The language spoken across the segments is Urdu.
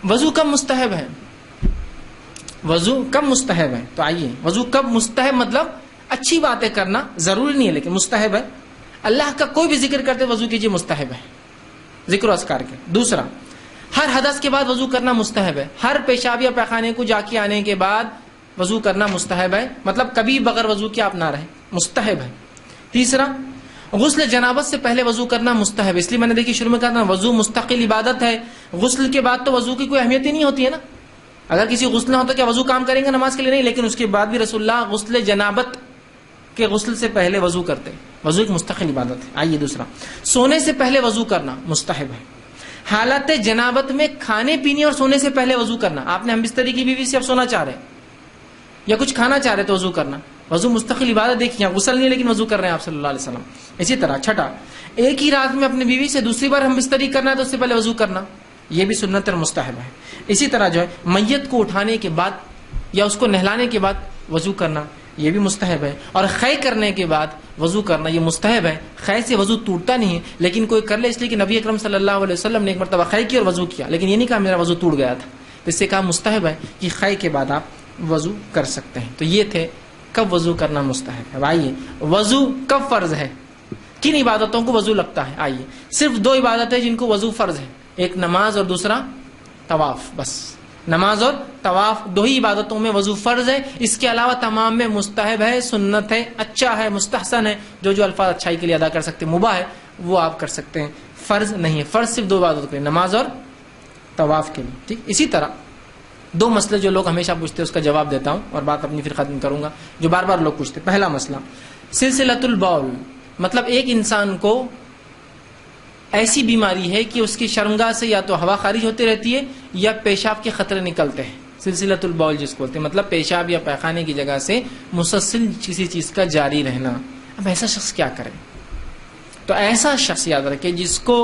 وضو کب مستحب ہے؟ وضو کب مستحب ہے؟ تو آئیے، وضو کب مستحب مطلب اچھی باتیں کرنا ضروری نہیں ہے لیکن مستحب ہے. اللہ کا کوئی بھی ذکر کرتے وضو کیجیے، مستحب ہے ذکر و اذکار کے. دوسرا، ہر حدث کے بعد وضو کرنا مستحب ہے. ہر پیشاب یا پیخانے کو جا کے آنے کے بعد وضو کرنا مستحب ہے، مطلب کبھی بغیر وضو کے آپ نہ رہیں، مستحب ہے. تیسرا، غسل جنابت سے پہلے وضو کرنا مستحب ہے. اس لیے میں نے دیکھی شروع میں کہا تھا وضو مستقل عبادت ہے. غسل کے بعد تو وضو کی کوئی اہمیت ہی نہیں ہوتی ہے نا. اگر کسی غسل نہ ہوتا کیا وضو کام کریں گے نماز کے لیے؟ نہیں، لیکن اس کے بعد بھی رسول اللہ غسل جنابت کے غسل سے پہلے وضو کرتے. وضو ایک مستقل عبادت ہے. آئیے دوسرا، سونے سے پہلے وضو کرنا مستحب ہے. حالت جنابت میں کھانے پینے اور سونے سے پہلے وضو کرنا. آپ نے ہم بستری کی بیوی سے اب سونا چاہ رہے ہیں یا کچھ کھانا چاہ رہے تو وضو کرنا. وضو مستقل عبادت. دیکھیے غسل نہیں لیکن وضو کر رہے ہیں آپ صلی اللہ علیہ وسلم. اسی طرح چھٹا، ایک ہی رات میں اپنی بیوی سے دوسری بار ہم بستری کرنا ہے تو اس سے پہلے وضو کرنا، یہ بھی سنت اور مستحب ہے. اسی طرح جو ہے میت کو اٹھانے کے بعد یا اس کو نہلانے کے بعد وضو کرنا، یہ بھی مستحب ہے. اور خے کرنے کے بعد وضو کرنا یہ مستحب ہے. خے سے وضو ٹوٹتا نہیں ہے لیکن کوئی کر لے، اس لیے کہ نبی اکرم صلی اللہ علیہ وسلم نے ایک مرتبہ خے کی اور وضو کیا، لیکن یہ نہیں کہا میرا وضو ٹوٹ گیا تھا. تو اس سے کہا مستحب ہے کہ خے کے بعد آپ وضو کر سکتے ہیں. تو یہ تھے کب وضو کرنا مستحب ہے. آئیے، وضو کب فرض ہے؟ کن عبادتوں کو وضو لگتا ہے؟ آئیے، صرف دو عبادتیں جن کو وضو فرض ہے، ایک نماز اور دوسرا طواف. بس نماز اور طواف دو ہی عبادتوں میں وضو فرض ہے. اس کے علاوہ تمام میں مستحب ہے، سنت ہے، اچھا ہے، مستحسن ہے. جو الفاظ اچھائی کے لیے ادا کر سکتے ہیں، مباح ہے، وہ آپ کر سکتے ہیں. فرض نہیں ہے. فرض صرف دو عبادتوں کے لیے، نماز اور طواف کے لیے. ٹھیک. اسی طرح دو مسئلے جو لوگ ہمیشہ پوچھتے ہیں اس کا جواب دیتا ہوں اور بات اپنی پھر ختم کروں گا، جو بار بار لوگ پوچھتے. پہلا مسئلہ، سلسلۃ البول، مطلب ایک انسان کو ایسی بیماری ہے کہ اس کی شرمگاہ سے یا تو ہوا خارج ہوتی رہتی ہے یا پیشاب کے خطرے نکلتے ہیں. سلسلۃ البول جس کو بولتے ہیں، مطلب پیشاب یا پیخانے کی جگہ سے مسلسل کسی چیز کا جاری رہنا. اب ایسا شخص کیا کرے؟ تو ایسا شخص یاد رکھے جس کو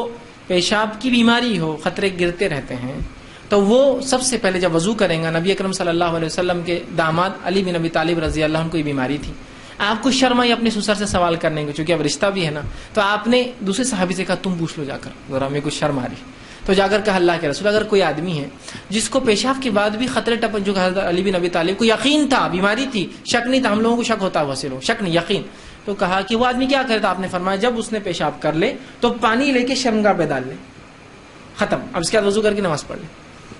پیشاب کی بیماری ہو، خطرے گرتے رہتے ہیں، تو وہ سب سے پہلے جب وضو کریں گا، نبی اکرم صلی اللہ علیہ وسلم کے داماد علی بن ابی طالب رضی اللہ عنہ کو یہ بیماری تھی. آپ کو شرم آئی اپنے سسر سے سوال کرنے کو، چونکہ اب رشتہ بھی ہے نا، تو آپ نے دوسرے صحابی سے کہا تم پوچھ لو جا کر، ذرا میرے کو شرم آ رہی. تو جا کر کہا اللہ کے رسول، اگر کوئی آدمی ہے جس کو پیشاب کے بعد بھی خطرے ٹپن، جو حضرت علی بن ابی طالب کو یقین تھا بیماری تھی، شک نہیں تھا، ہم لوگوں کو شک ہوتا ہے، وہ سے لوگ شک نہیں یقین، تو کہا کہ وہ آدمی کیا کرے؟ تو آپ نے فرمایا جب اس نے پیشاب کر لے تو پانی لے کے شرمگاہ پہ ڈال لے، ختم. اب اس کے بعد وضو کر کے نماز پڑھ لے.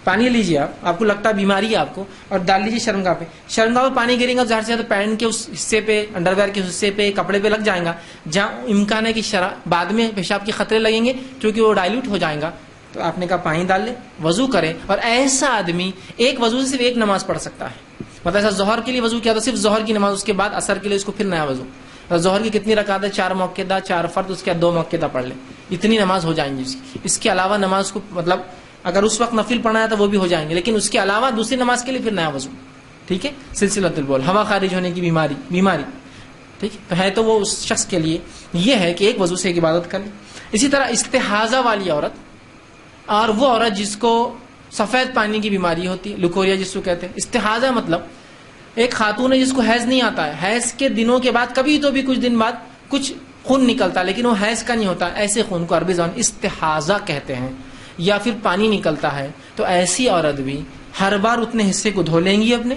پانی لیجیے، آپ کو لگتا ہے بیماری ہے آپ کو، اور ڈال لیجیے شرمگاہ پہ. شرمگاہ پہ پانی گرے گا ظاہر سے تو پینٹ کے اس حصے پہ، انڈر ویئر کے حصے پہ، کپڑے پہ لگ جائیں گا جہاں امکان ہے کہ بعد میں پیشاب کے خطرے لگیں گے کیونکہ وہ ڈائلوٹ ہو جائیں گا. تو آپ نے کہا پانی ڈال لے، وضو کرے. اور ایسا آدمی ایک وضو سے صرف ایک نماز پڑھ سکتا ہے. مطلب ایسا ظہر کے لیے وضو کیا تو صرف ظہر کی نماز، اس کے بعد عصر کے لیے اس کو پھر نیا وضو. ظہر کی کتنی رکعت ہے؟ 4 موقعہ، 4 فرض، اس کے بعد 2 موقعہ پڑھ لے، اتنی نماز ہو جائیں گی اس کی. اس کے علاوہ نماز کو مطلب اگر اس وقت نفل پڑھنا ہے تو وہ بھی ہو جائیں گے، لیکن اس کے علاوہ دوسری نماز کے لیے پھر نیا وضو. ٹھیک ہے. سلسلۃ البول، ہوا خارج ہونے کی بیماری. ٹھیک تو ہے، تو وہ اس شخص کے لیے یہ ہے کہ ایک وضو سے ایک عبادت کر لے. اسی طرح استحاضہ والی عورت اور وہ عورت جس کو سفید پانی کی بیماری ہوتی ہے، لکوریا جس کو کہتے ہیں. استحاضہ مطلب ایک خاتون ہے جس کو حیض نہیں آتا ہے، حیض کے دنوں کے بعد کبھی تو بھی کچھ دن بعد کچھ خون نکلتا، لیکن وہ حیض کا نہیں ہوتا. ایسے خون کو عربی زبان استحاضہ کہتے ہیں. یا پھر پانی نکلتا ہے، تو ایسی عورت بھی ہر بار اتنے حصے کو دھو لیں گی. اپنے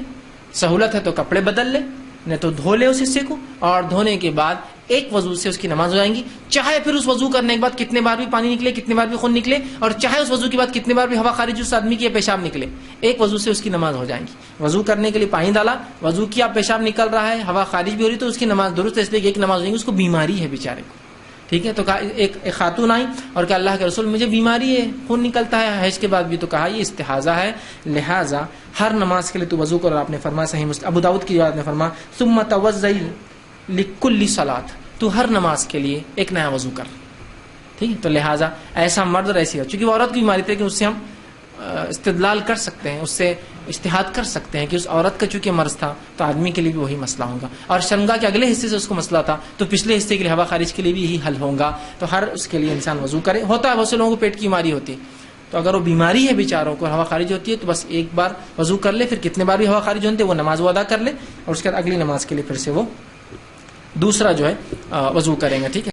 سہولت ہے تو کپڑے بدل لے، نہیں تو دھو لے اس حصے کو، اور دھونے کے بعد ایک وضو سے اس کی نماز ہو جائیں گی. چاہے پھر اس وضو کرنے کے بعد کتنے بار بھی پانی نکلے، کتنے بار بھی خون نکلے، اور چاہے اس وضو کے بعد کتنے بار بھی ہوا خارج اس آدمی کی پیشاب نکلے، ایک وضو سے اس کی نماز ہو جائیں گی. وضو کرنے کے لیے پانی ڈالا، وضو کیا، پیشاب نکل رہا ہے، ہوا خارج بھی ہو رہی، تو اس کی نماز درست ہے، اس لیے کہ ایک نماز ہو جائیں گی. اس کو بیماری ہے بیچارے کو. ٹھیک ہے. تو کہا ایک خاتون آئی اور کہا اللہ کے رسول مجھے بیماری ہے، خون نکلتا ہے حیض کے بعد بھی. تو کہا یہ استحاضہ ہے، لہٰذا ہر نماز کے لیے تو وضو کرو. آپ نے فرمایا صحیح مسلم ابو داؤد کی روایت میں فرمایا ثم توضئی لکل صلاۃ، تو ہر نماز کے لیے ایک نیا وضو کر. ٹھیک ہے. تو لہٰذا ایسا مرد اور ایسی، چونکہ وہ عورت کی بیماری تھی لیکن اس سے ہم استدلال کر سکتے ہیں، اس سے اجتہاد کر سکتے ہیں کہ اس عورت کا چونکہ مرض تھا تو آدمی کے لیے بھی وہی مسئلہ ہوگا، اور شرمگاہ کے اگلے حصے سے اس کو مسئلہ تھا تو پچھلے حصے کے لیے ہوا خارج کے لیے بھی یہی حل ہوگا. تو ہر اس کے لیے انسان وضو کرے. ہوتا ہے بہت سے لوگوں کو پیٹ کی بیماری ہوتی ہے، تو اگر وہ بیماری ہے بیچاروں کو، ہوا خارج ہوتی ہے، تو بس ایک بار وضو کر لے، پھر کتنے بار بھی ہوا خارج ہوتے وہ نماز وہ ادا کر لے، اور اس کے بعد اگلی نماز کے لیے پھر سے وہ دوسرا جو ہے وضو کریں گے. ٹھیک ہے.